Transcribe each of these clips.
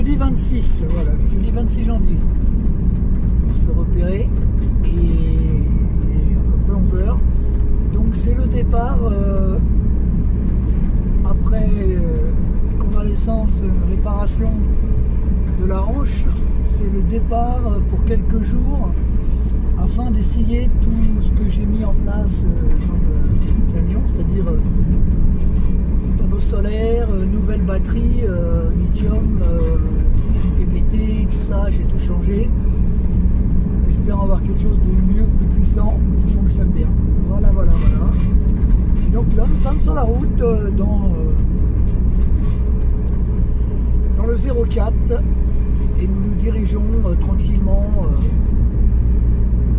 jeudi 26, voilà, le jeudi 26 janvier. On se repérer et il est à peu près 11 heures. Donc c'est le départ après convalescence, réparation de la hanche. C'est le départ pour quelques jours afin d'essayer tout ce que j'ai mis en place dans le camion, c'est-à-dire panneaux solaires, nouvelle batterie, lithium, PVT, tout ça, j'ai tout changé. J'espère avoir quelque chose de mieux, plus puissant, qui fonctionne bien. Voilà. Et donc là, nous sommes sur la route dans le 04 et nous nous dirigeons tranquillement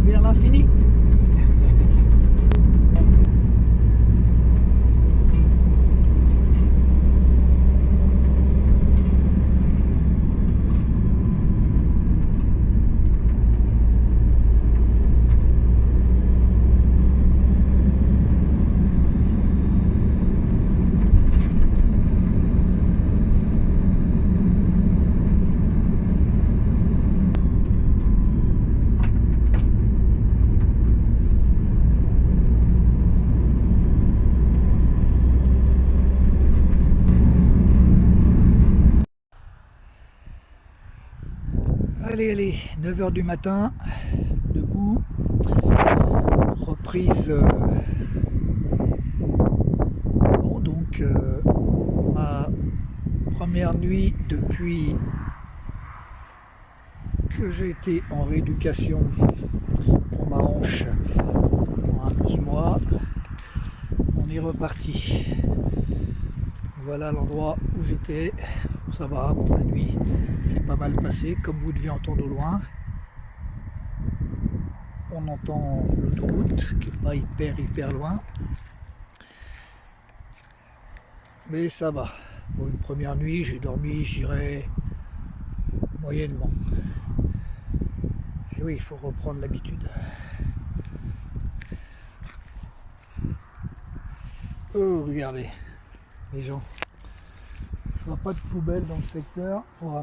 vers l'infini. Allez, 9 h du matin, debout, reprise. Bon, donc ma première nuit depuis que j'ai été en rééducation pour ma hanche pour un petit mois. On est reparti. Voilà l'endroit où j'étais. Ça va, pour la nuit, c'est pas mal passé, comme vous devez entendre au loin. On entend l'autoroute qui n'est pas hyper loin. Mais ça va. Pour une première nuit, j'ai dormi, j'irai moyennement. Et oui, il faut reprendre l'habitude. Oh, regardez, les gens. Je vois pas de poubelle dans le secteur pour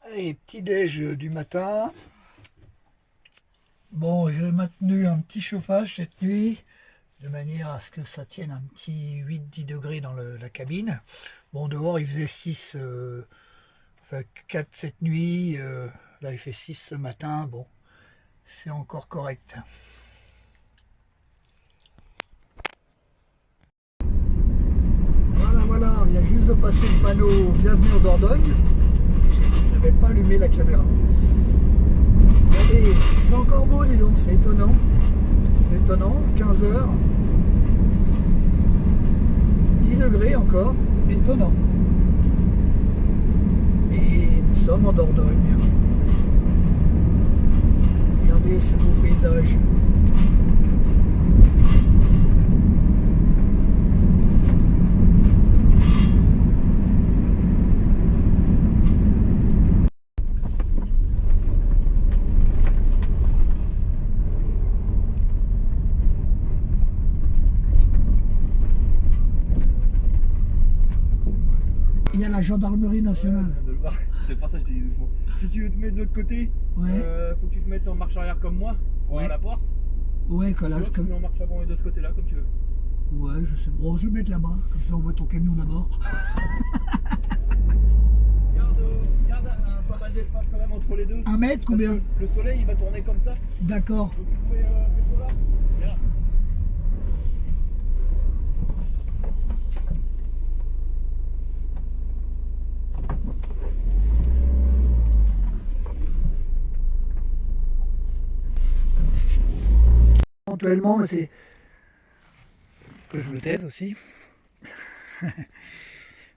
Allez, petit déj du matin. Bon, j'ai maintenu un petit chauffage cette nuit, de manière à ce que ça tienne un petit 8-10 degrés dans la cabine. Bon, dehors il faisait 6, enfin 4 cette nuit, là il fait 6 ce matin, bon, c'est encore correct. Voilà, il y a juste de passer le panneau Bienvenue en Dordogne. J'avais pas allumé la caméra. Allez, il fait encore beau, dis donc, c'est étonnant. C'est étonnant, 15 heures. 10 degrés encore, étonnant. Et nous sommes en Dordogne. Regardez ce beau paysage. Il y a la gendarmerie nationale. Ouais, c'est pour ça que je t'ai dit doucement. Si tu veux te mettre de l'autre côté, Ouais. Faut que tu te mettes en marche arrière comme moi, pour Ouais. la porte. Ouais, Sinon, tu te mets en marche avant et de ce côté-là, comme tu veux. Ouais, je sais. Bon, je vais mettre là-bas, comme ça on voit ton camion d'abord. Garde pas mal d'espace quand même entre les deux. 1 mètre, combien? Parce que le soleil il va tourner comme ça. D'accord. Donc tu pouvais plutôt là. Et là. Éventuellement, c'est que je le t'aide aussi.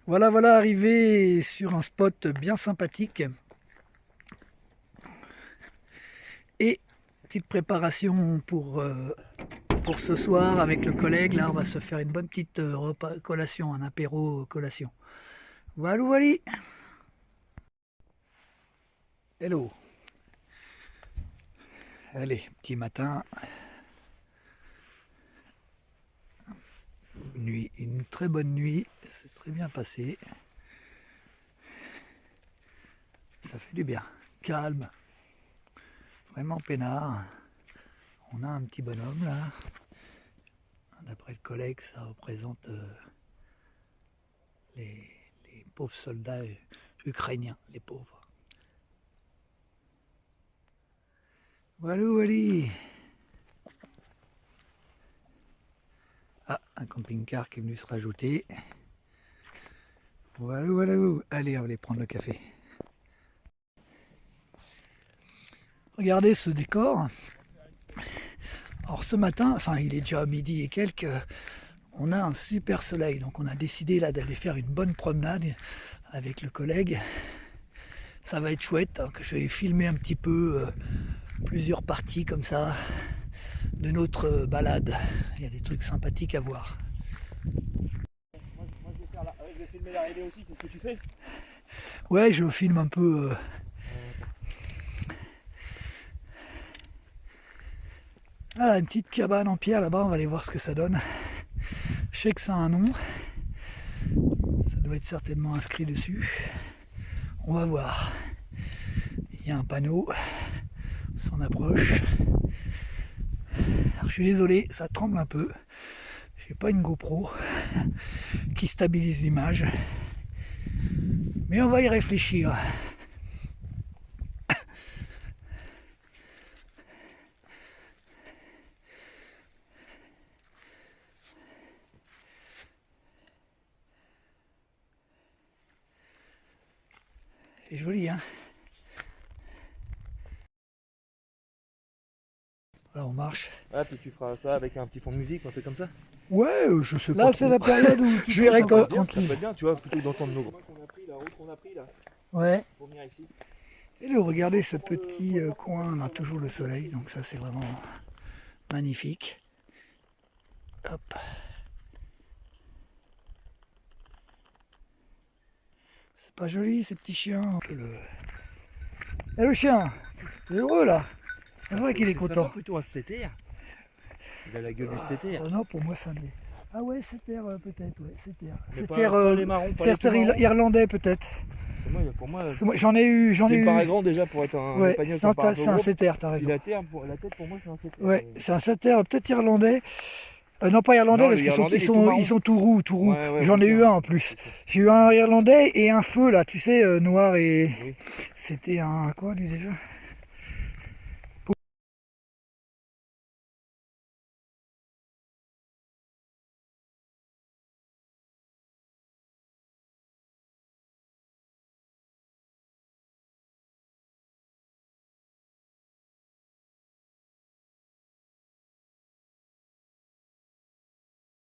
Voilà, arrivé sur un spot bien sympathique. Et petite préparation pour ce soir avec le collègue. Là, on va se faire une bonne petite repas collation, un apéro collation. Voilà. Hello. Allez, petit matin. très bonne nuit, c'est très bien passé. Ça fait du bien, calme, vraiment peinard. On a un petit bonhomme là. D'après le collègue, ça représente les pauvres soldats ukrainiens, les pauvres. Voilà, voilà. Ah, un camping-car qui est venu se rajouter. Voilà, voilà. Allez, on va aller prendre le café. Regardez ce décor. Alors ce matin, enfin il est déjà midi et quelques, on a un super soleil. Donc on a décidé là d'aller faire une bonne promenade avec le collègue. Ça va être chouette, hein, que je vais filmer un petit peu plusieurs parties comme ça de notre balade. Il y a des trucs sympathiques à voir. Moi je vais filmer l'arrivée aussi, c'est ce que tu fais? Ouais, je filme un peu. Voilà, une petite cabane en pierre là-bas, on va aller voir ce que ça donne. Je sais que ça a un nom. Ça doit être certainement inscrit dessus. On va voir. Il y a un panneau. On s'en approche. Alors, je suis désolé, ça tremble un peu. J'ai pas une GoPro qui stabilise l'image. Mais on va y réfléchir. C'est joli, hein? Là, on marche. Ah, puis tu feras ça avec un petit fond de musique, un truc comme ça? Ouais, je sais pas. Là, c'est la période où je vais Ça tranquille. peut être bien, tu vois, plutôt que d'entendre nos gros. La route qu'on a pris là, Ouais. pour venir ici. Et là, regardez ce petit coin, on a toujours le soleil, donc ça, c'est vraiment magnifique. Hop. C'est pas joli, ces petits chiens. Et le chien, il est heureux là. C'est vrai qu'il est content. Plutôt un setter. Il a la gueule du setter. Non, pour moi, c'est un. Ah ouais, setter peut-être, ouais, setter. Setter Irlandais peut-être. Pour moi, j'en ai eu. il paraît grand déjà pour être un espagnol. C'est un setter, t'as raison. La tête pour moi c'est un setter. Ouais, c'est un setter peut-être irlandais. Non, pas irlandais, parce qu'ils sont tout roux. Ouais, j'en ai eu un en plus. J'ai eu un irlandais et un feu là, tu sais, noir et. Oui. C'était un. Quoi lui déjà?